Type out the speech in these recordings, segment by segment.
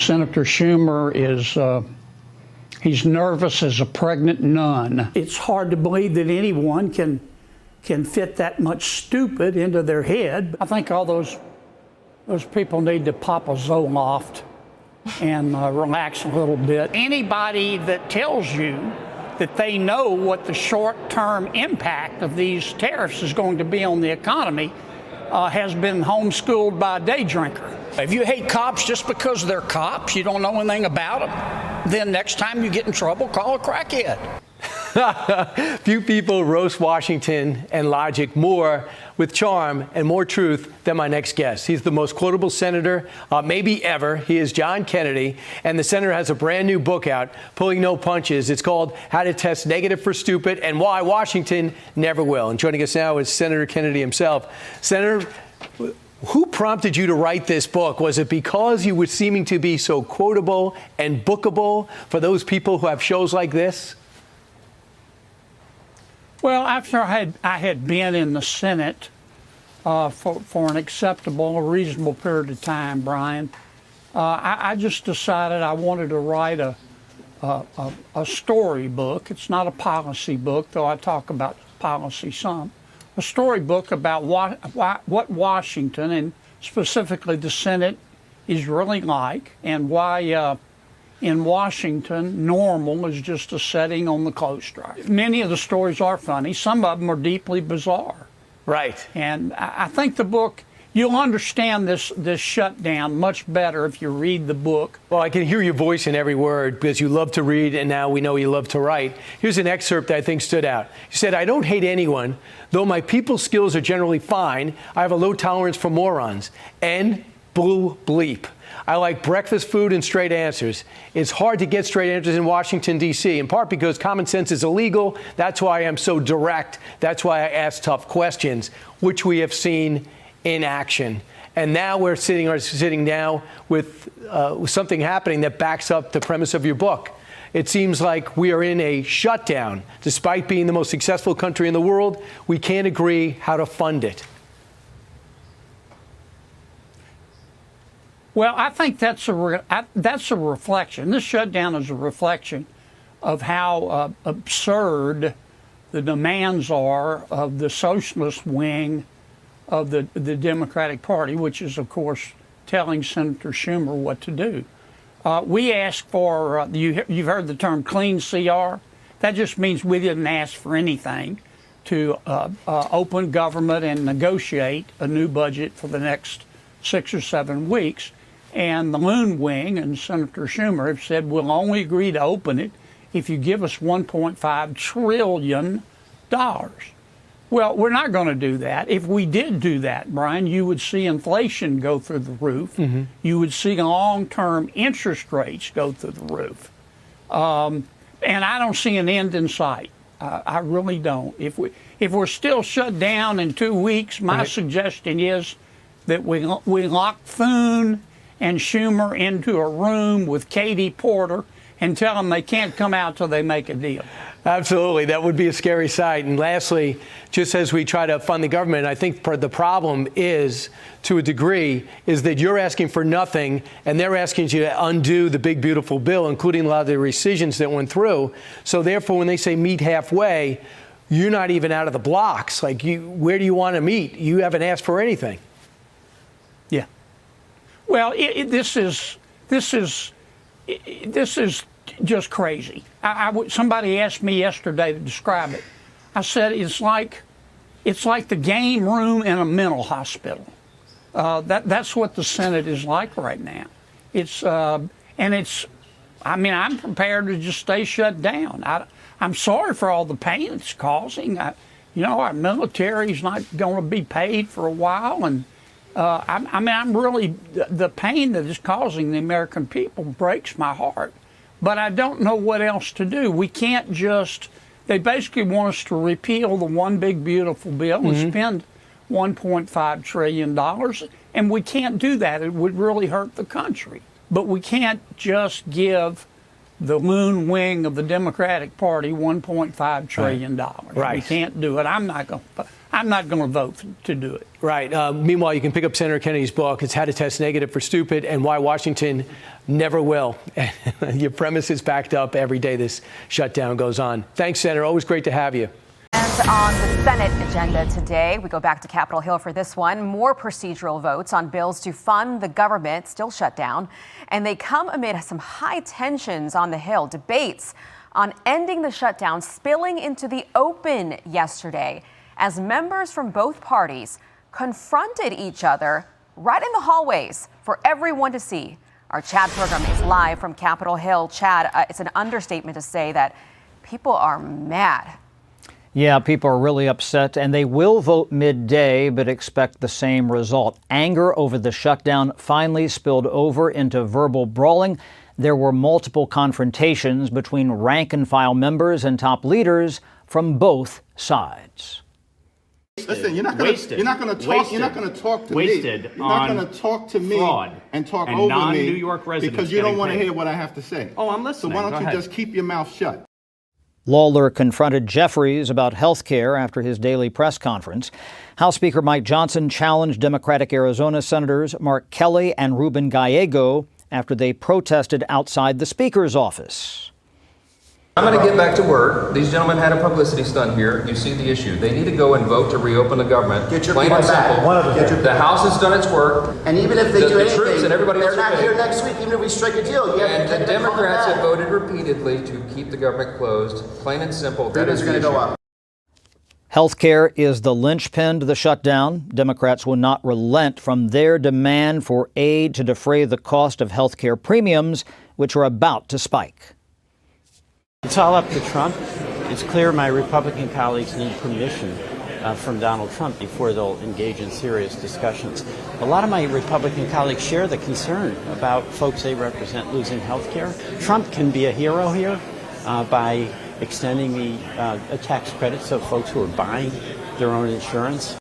Senator Schumer is he's nervous as a pregnant nun. It's hard to believe that anyone can fit that much stupid into their head. I think all those people need to pop a Zoloft and relax a little bit. Anybody that tells you that they know what the short-term impact of these tariffs is going to be on the economy has been homeschooled by a day drinker. If you hate cops just because they're cops, you don't know anything about them, then next time you get in trouble, call a crackhead. Few people roast Washington and logic more with charm and more truth than my next guest. He's the most quotable senator maybe ever. He is John Kennedy, and the senator has a brand new book out, Pulling No Punches. It's called How to Test Negative for Stupid and Why Washington Never Will. And joining us now is Senator Kennedy himself. Senator, who prompted you to write this book? Was it because you were seeming to be so quotable and bookable for those people who have shows like this? Well, after I had been in the Senate for an acceptable, reasonable period of time, Brian, I just decided I wanted to write a story book. It's not a policy book, though I talk about policy some. A story book about what Washington, and specifically the Senate, is really like, and why in Washington, normal is just a setting on the clothes drive. Many of the stories are funny. Some of them are deeply bizarre. Right. And I think the book, you'll understand this shutdown much better if you read the book. Well, I can hear your voice in every word because you love to read, and now we know you love to write. Here's an excerpt that I think stood out. You said, "I don't hate anyone. Though my people skills are generally fine, I have a low tolerance for morons. And blue bleep. I like breakfast food and straight answers. It's hard to get straight answers in Washington, D.C., in part because common sense is illegal. That's why I'm so direct. That's why I ask tough questions," which we have seen in action. And now we're sitting now with something happening that backs up the premise of your book. It seems like we are in a shutdown. Despite being the most successful country in the world, we can't agree how to fund it. Well, I think that's a reflection. This shutdown is a reflection of how absurd the demands are of the socialist wing of the Democratic Party, which is, of course, telling Senator Schumer what to do. We asked for, you've heard the term clean CR. That just means we didn't ask for anything to open government and negotiate a new budget for the next 6 or 7 weeks. And the Loon Wing and Senator Schumer have said we'll only agree to open it if you give us $1.5 trillion. Well, we're not going to do that. If we did do that, Brian, you would see inflation go through the roof. Mm-hmm. You would see long-term interest rates go through the roof. And I don't see an end in sight. I really don't. If we're still shut down in 2 weeks, my suggestion is that we lock Thune and Schumer into a room with Katie Porter and tell them they can't come out till they make a deal. Absolutely. That would be a scary sight. And lastly, just as we try to fund the government, I think the problem is, to a degree, is that you're asking for nothing and they're asking you to undo the big, beautiful bill, including a lot of the rescissions that went through. So therefore, when they say meet halfway, you're not even out of the blocks. Like, where do you want to meet? You haven't asked for anything. Yeah. Well, this is just crazy. Somebody asked me yesterday to describe it. I said it's like the game room in a mental hospital. That's what the Senate is like right now. I mean, I'm prepared to just stay shut down. I'm sorry for all the pain it's causing. Our military's not going to be paid for a while, and I'm really, the pain that is causing the American people breaks my heart. But I don't know what else to do. We can't they basically want us to repeal the one big beautiful bill and spend $1.5 trillion. And we can't do that. It would really hurt the country. But we can't just give the loon wing of the Democratic Party $1.5 trillion. Right. We can't do it. I'm not going to vote to do it. Right. Meanwhile, you can pick up Senator Kennedy's book. It's How to Test Negative for Stupid and Why Washington Never Will. Your premise is backed up every day this shutdown goes on. Thanks, Senator. Always great to have you. And on the Senate agenda today, we go back to Capitol Hill for this one. More procedural votes on bills to fund the government still shut down. And they come amid some high tensions on the Hill. Debates on ending the shutdown spilling into the open yesterday as members from both parties confronted each other right in the hallways for everyone to see. Our Chad program is live from Capitol Hill. Chad, it's an understatement to say that people are mad. Yeah, people are really upset, and they will vote midday, but expect the same result. Anger over the shutdown finally spilled over into verbal brawling. There were multiple confrontations between rank-and-file members and top leaders from both sides. Listen, you're not going to talk. You're not going to talk to me. You're not going to talk to me and talk over me because you don't want to hear what I have to say. Oh, I'm listening. So why don't you just keep your mouth shut? Lawler confronted Jeffries about health care after his daily press conference. House Speaker Mike Johnson challenged Democratic Arizona Senators Mark Kelly and Ruben Gallego after they protested outside the Speaker's office. I'm going to get back to work. These gentlemen had a publicity stunt here. You see the issue. They need to go and vote to reopen the government. Get your plain people and back. simple. The House has done its work. And even if they do anything, troops and everybody they're not else here next week. Even if we strike a deal, and the Democrats have voted repeatedly to keep the government closed. Plain and simple. That is going to go up. Health care is the linchpin to the shutdown. Democrats will not relent from their demand for aid to defray the cost of health care premiums, which are about to spike. It's all up to Trump. It's clear my Republican colleagues need permission from Donald Trump before they'll engage in serious discussions. A lot of my Republican colleagues share the concern about folks they represent losing health care. Trump can be a hero here by extending the tax credit so folks who are buying their own insurance.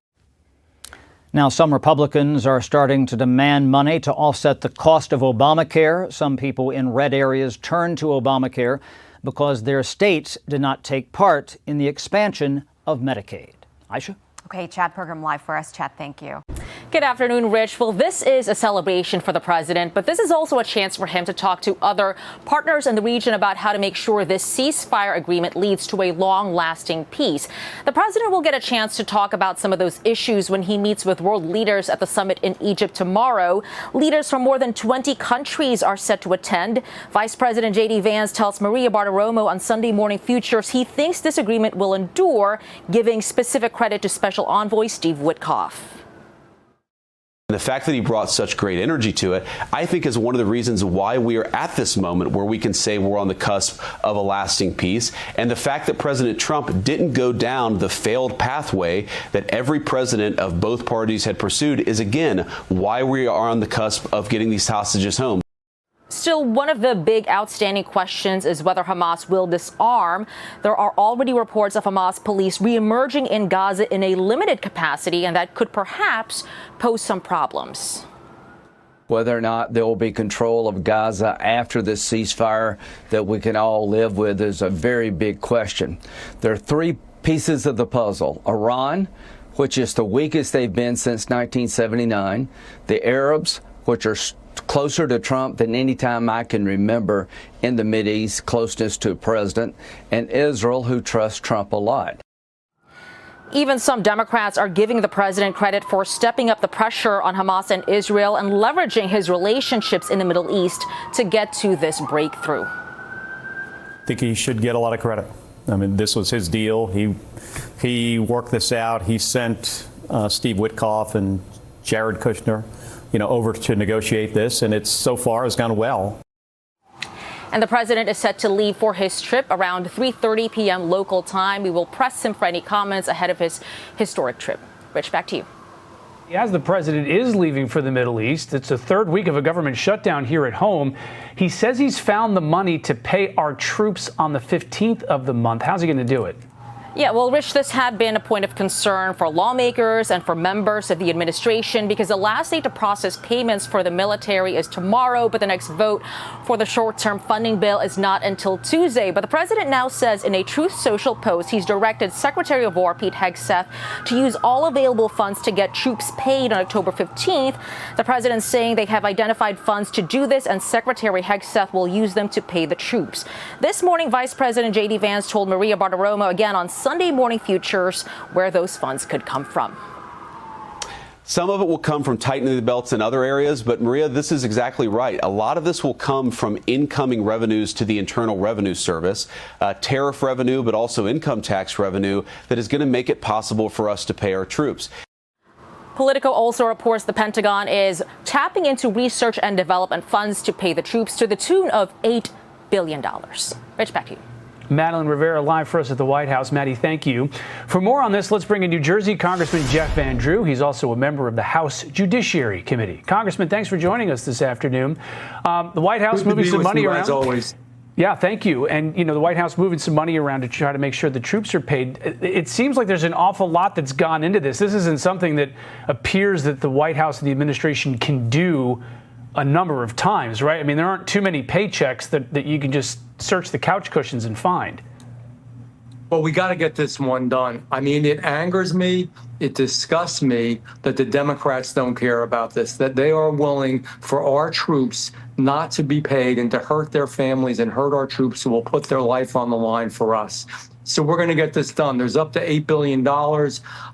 Now, some Republicans are starting to demand money to offset the cost of Obamacare. Some people in red areas turned to Obamacare because their states did not take part in the expansion of Medicaid. Aisha? Okay, Chad program live for us. Chad, thank you. Good afternoon, Rich. Well, this is a celebration for the president, but this is also a chance for him to talk to other partners in the region about how to make sure this ceasefire agreement leads to a long-lasting peace. The president will get a chance to talk about some of those issues when he meets with world leaders at the summit in Egypt tomorrow. Leaders from more than 20 countries are set to attend. Vice President J.D. Vance tells Maria Bartiromo on Sunday Morning Futures he thinks this agreement will endure, giving specific credit to Special Envoy Steve Witkoff. The fact that he brought such great energy to it, I think, is one of the reasons why we are at this moment where we can say we're on the cusp of a lasting peace. And the fact that President Trump didn't go down the failed pathway that every president of both parties had pursued is, again, why we are on the cusp of getting these hostages home. Still, one of the big outstanding questions is whether Hamas will disarm. There are already reports of Hamas police reemerging in Gaza in a limited capacity, and that could perhaps pose some problems. Whether or not there will be control of Gaza after this ceasefire that we can all live with is a very big question. There are three pieces of the puzzle. Iran, which is the weakest they've been since 1979. The Arabs, which are closer to Trump than any time I can remember in the Mideast, closeness to a president, and Israel, who trusts Trump a lot. Even some Democrats are giving the president credit for stepping up the pressure on Hamas and Israel and leveraging his relationships in the Middle East to get to this breakthrough. I think he should get a lot of credit. I mean, this was his deal. He worked this out. He sent Steve Witkoff and Jared Kushner over to negotiate this, and it's so far has gone well. And the president is set to leave for his trip around 3:30 p.m. local time. We will press him for any comments ahead of his historic trip. Rich, back to you. As the president is leaving for the Middle East, it's the third week of a government shutdown here at home. He says he's found the money to pay our troops on the 15th of the month. How's he going to do it? Yeah, well, Rich, this had been a point of concern for lawmakers and for members of the administration because the last day to process payments for the military is tomorrow, but the next vote for the short-term funding bill is not until Tuesday. But the president now says in a Truth Social post he's directed Secretary of War Pete Hegseth to use all available funds to get troops paid on October 15th. The president's saying they have identified funds to do this, and Secretary Hegseth will use them to pay the troops. This morning, Vice President J.D. Vance told Maria Bartiromo again on Sunday Morning Futures where those funds could come from. Some of it will come from tightening the belts in other areas, but Maria, this is exactly right. A lot of this will come from incoming revenues to the Internal Revenue Service, tariff revenue, but also income tax revenue that is going to make it possible for us to pay our troops. Politico also reports the Pentagon is tapping into research and development funds to pay the troops to the tune of $8 billion. Rich, back to you. Madeline Rivera live for us at the White House. Maddie, thank you. For more on this, let's bring in New Jersey Congressman Jeff Van Drew. He's also a member of the House Judiciary Committee. Congressman, thanks for joining us this afternoon. The White House moving some money around. As always. Yeah, thank you. And, the White House moving some money around to try to make sure the troops are paid. It seems like there's an awful lot that's gone into this. This isn't something that appears that the White House and the administration can do a number of times, right? I mean, there aren't too many paychecks that you can just search the couch cushions and find. Well, we got to get this one done. I mean, it angers me. It disgusts me that the Democrats don't care about this, that they are willing for our troops not to be paid and to hurt their families and hurt our troops who will put their life on the line for us. So we're going to get this done. There's up to $8 billion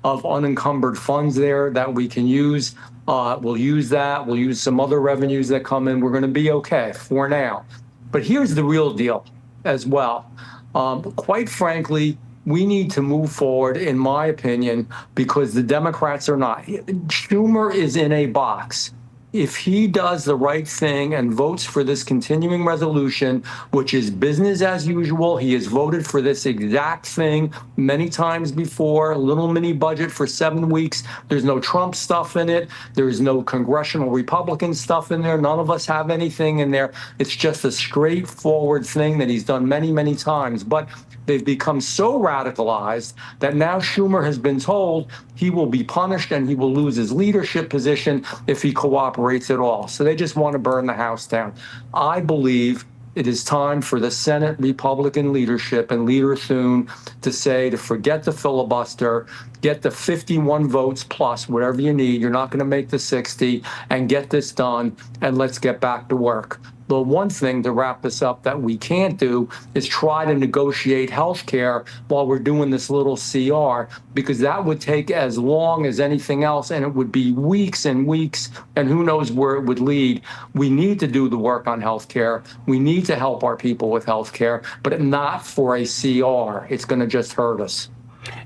of unencumbered funds there that we can use. We'll use that. We'll use some other revenues that come in. We're going to be okay for now. But here's the real deal as well. Quite frankly, we need to move forward, in my opinion, because the Democrats are not. Schumer is in a box. If he does the right thing and votes for this continuing resolution, which is business as usual, he has voted for this exact thing many times before, little mini budget for 7 weeks. There's no Trump stuff in it. There is no congressional Republican stuff in there. None of us have anything in there. It's just a straightforward thing that he's done many, many times. But they've become so radicalized that now Schumer has been told he will be punished and he will lose his leadership position if he cooperates at all. So they just want to burn the House down. I believe it is time for the Senate Republican leadership and Leader Thune to forget the filibuster, get the 51 votes plus whatever you need. You're not going to make the 60, and get this done, and let's get back to work. The one thing to wrap this up that we can't do is try to negotiate health care while we're doing this little CR, because that would take as long as anything else, and it would be weeks and weeks, and who knows where it would lead. We need to do the work on health care. We need to help our people with health care, but not for a CR. It's going to just hurt us.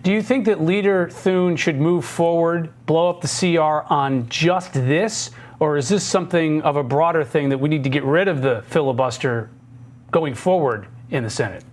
Do you think that Leader Thune should move forward, blow up the CR on just this? Or is this something of a broader thing that we need to get rid of the filibuster going forward in the Senate?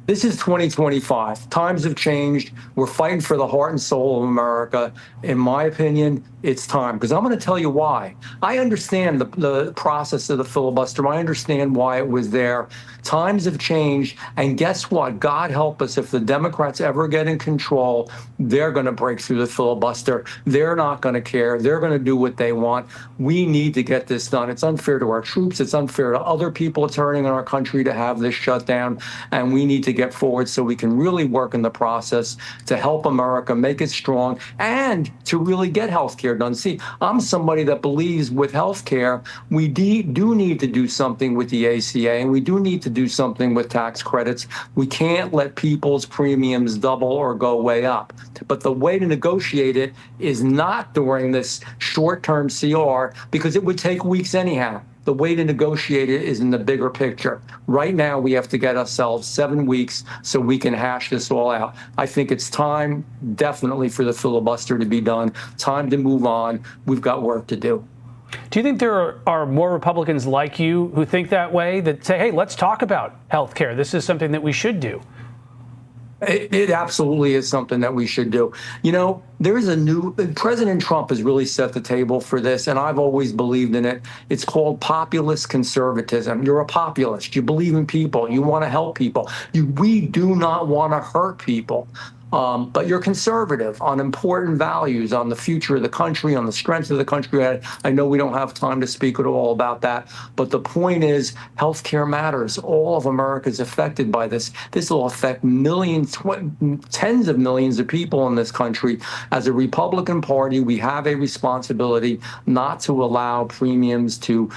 This is 2025. Times have changed. We're fighting for the heart and soul of America. In my opinion, it's time, because I'm going to tell you why. I understand the process of the filibuster. I understand why it was there. Times have changed. And guess what? God help us if the Democrats ever get in control, they're going to break through the filibuster. They're not going to care. They're going to do what they want. We need to get this done. It's unfair to our troops. It's unfair to other people turning in our country to have this shutdown. And we need to get forward so we can really work in the process to help America, make it strong, and to really get health care done. See, I'm somebody that believes with health care, we do need to do something with the ACA, and we do need to do something with tax credits. We can't let people's premiums double or go way up. But the way to negotiate it is not during this short-term CR, because it would take weeks anyhow. The way to negotiate it is in the bigger picture. Right now, we have to get ourselves 7 weeks so we can hash this all out. I think it's time, definitely, for the filibuster to be done. Time to move on. We've got work to do. Do you think there are more Republicans like you who think that way, that say, hey, let's talk about health care? This is something that we should do. It absolutely is something that we should do. You know, there is President Trump has really set the table for this, and I've always believed in it. It's called populist conservatism. You're a populist. You believe in people. You want to help people. We do not want to hurt people. But you're conservative on important values, on the future of the country, on the strength of the country. I know we don't have time to speak at all about that, but the point is healthcare matters. All of America is affected by this. This will affect millions, tens of millions of people in this country. As a Republican Party, we have a responsibility not to allow premiums to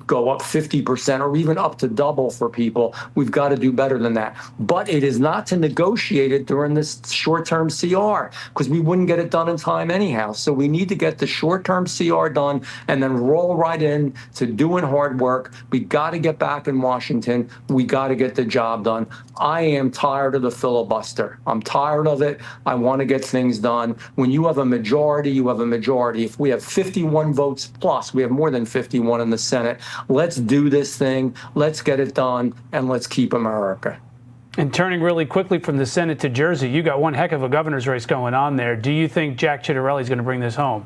go up 50% or even up to double for people. We've got to do better than that. But it is not to negotiate it during this short-term CR, because we wouldn't get it done in time anyhow. So we need to get the short-term CR done and then roll right in to doing hard work. We got to get back in Washington. We got to get the job done. I am tired of the filibuster. I'm tired of it. I want to get things done. When you have a majority, you have a majority. If we have 51 votes plus, we have more than 51 in the Senate. Let's do this thing. Let's get it done, and let's keep America. And turning really quickly from the Senate to Jersey, you got one heck of a governor's race going on there. Do you think Jack Ciattarelli is going to bring this home?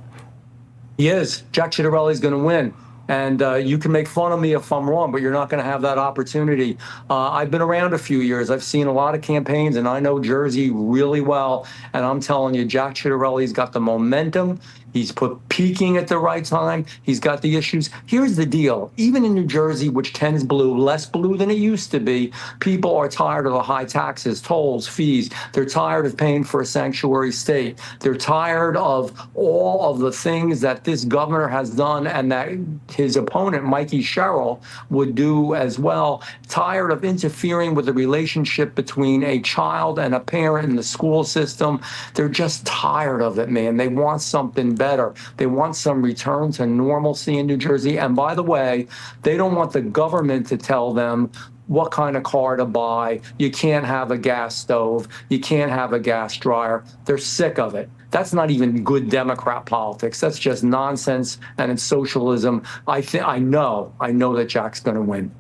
He is. Jack Ciattarelli is going to win. And you can make fun of me if I'm wrong, but you're not going to have that opportunity. I've been around a few years. I've seen a lot of campaigns, and I know Jersey really well. And I'm telling you, Jack Ciattarelli's got the momentum. He's peaking at the right time. He's got the issues. Here's the deal. Even in New Jersey, which tends blue, less blue than it used to be, people are tired of the high taxes, tolls, fees. They're tired of paying for a sanctuary state. They're tired of all of the things that this governor has done and that his opponent, Mikey Sherrill, would do as well. Tired of interfering with the relationship between a child and a parent in the school system. They're just tired of it, man. They want something better. They want some return to normalcy in New Jersey. And by the way, they don't want the government to tell them what kind of car to buy. You can't have a gas stove. You can't have a gas dryer. They're sick of it. That's not even good Democrat politics. That's just nonsense, and it's socialism. I know that Jack's going to win.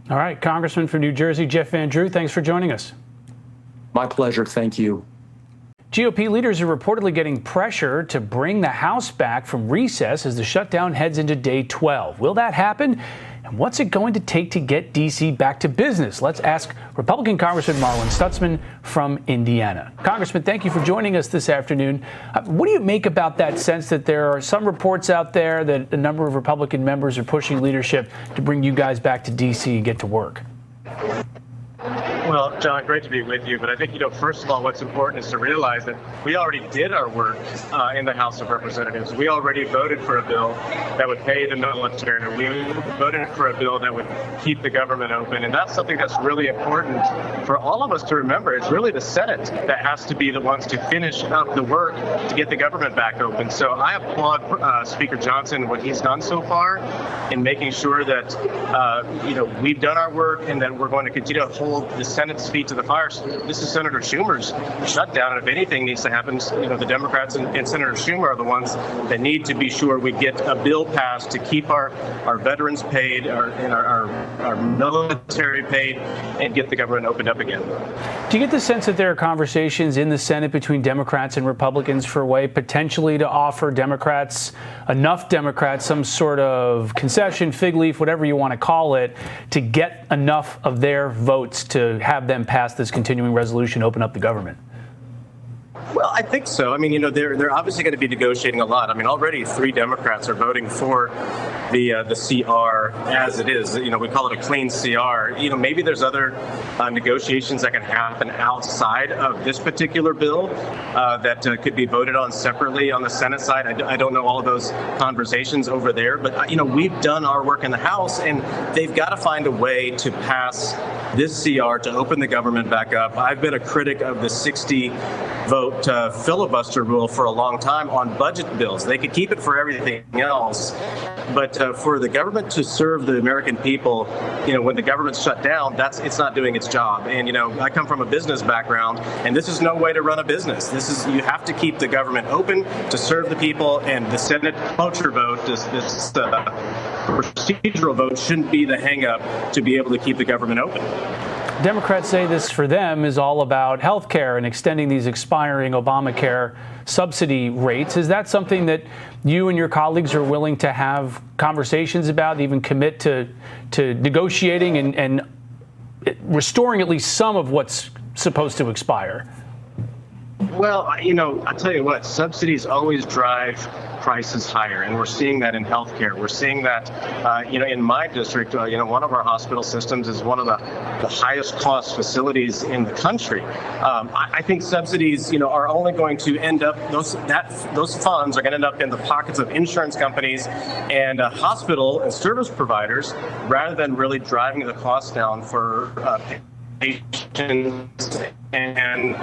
All right, Congressman from New Jersey, Jeff Van Drew, thanks for joining us. My pleasure. Thank you. GOP leaders are reportedly getting pressure to bring the House back from recess as the shutdown heads into day 12. Will that happen? And what's it going to take to get D.C. back to business? Let's ask Republican Congressman Marlin Stutzman from Indiana. Congressman, thank you for joining us this afternoon. What do you make about that sense that there are some reports out there that a number of Republican members are pushing leadership to bring you guys back to D.C. and get to work? Well, John, great to be with you. But I think, first of all, what's important is to realize that we already did our work in the House of Representatives. We already voted for a bill that would pay the military. We voted for a bill that would keep the government open. And that's something that's really important for all of us to remember. It's really the Senate that has to be the ones to finish up the work to get the government back open. So I applaud Speaker Johnson, what he's done so far in making sure that, we've done our work and that we're going to continue to hold the Senate's feet to the fire. This is Senator Schumer's shutdown, and if anything needs to happen, the Democrats and Senator Schumer are the ones that need to be sure we get a bill passed to keep our veterans paid, our military paid, and get the government opened up again. Do you get the sense that there are conversations in the Senate between Democrats and Republicans for a way potentially to offer enough Democrats, some sort of concession, fig leaf, whatever you want to call it, to get enough of their votes to have them pass this continuing resolution, open up the government? Well, I think so. I mean, they're obviously going to be negotiating a lot. I mean, already 3 Democrats are voting for the CR as it is. We call it a clean CR. Maybe there's other negotiations that can happen outside of this particular bill that could be voted on separately on the Senate side. I don't know all of those conversations over there, but we've done our work in the House, and they've got to find a way to pass this CR to open the government back up. I've been a critic of the 60-vote filibuster rule for a long time on budget bills. They could keep it for everything else, but for the government to serve the American people, when the government's shut down, it's not doing its job. And I come from a business background, and this is no way to run a business. You have to keep the government open to serve the people, and the Senate cloture vote, this procedural vote, shouldn't be the hang-up to be able to keep the government open. Democrats say this for them is all about health care and extending these expiring Obamacare subsidy rates. Is that something that you and your colleagues are willing to have conversations about, even commit to negotiating and restoring at least some of what's supposed to expire? Well, I'll tell you what, subsidies always drive prices higher, and we're seeing that in healthcare. We're seeing that, in my district, one of our hospital systems is one of the highest cost facilities in the country. I think subsidies, are only going to end up, those funds are going to end up in the pockets of insurance companies and hospital and service providers, rather than really driving the costs down for patients and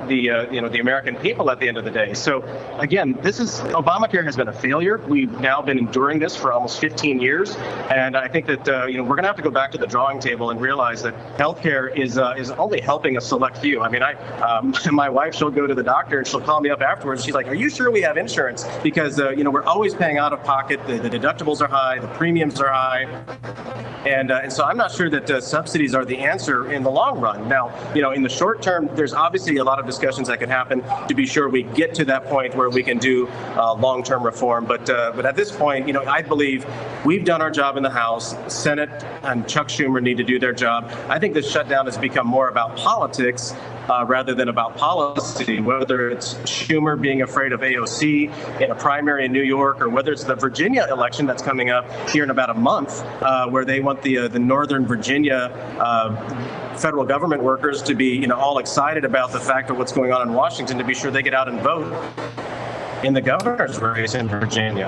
the American people at the end of the day. So again, Obamacare has been a failure. We've now been enduring this for almost 15 years, and I think that we're going to have to go back to the drawing table and realize that healthcare is only helping a select few. I mean, my wife, she'll go to the doctor and she'll call me up afterwards. She's like, "Are you sure we have insurance?" Because we're always paying out of pocket. The deductibles are high, the premiums are high, and so I'm not sure that subsidies are the answer in the long run. Now, in the short term, there's obviously a lot of discussions that can happen to be sure we get to that point where we can do long-term reform. But at this point, I believe we've done our job in the House. Senate and Chuck Schumer need to do their job. I think this shutdown has become more about politics rather than about policy, whether it's Schumer being afraid of AOC in a primary in New York, or whether it's the Virginia election that's coming up here in about a month, where they want the Northern Virginia federal government workers to be all excited about the fact of what's going on in Washington, to be sure they get out and vote in the governor's race in Virginia.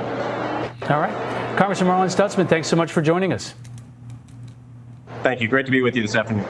All right. Congressman Marlin Stutzman, thanks so much for joining us. Thank you. Great to be with you this afternoon.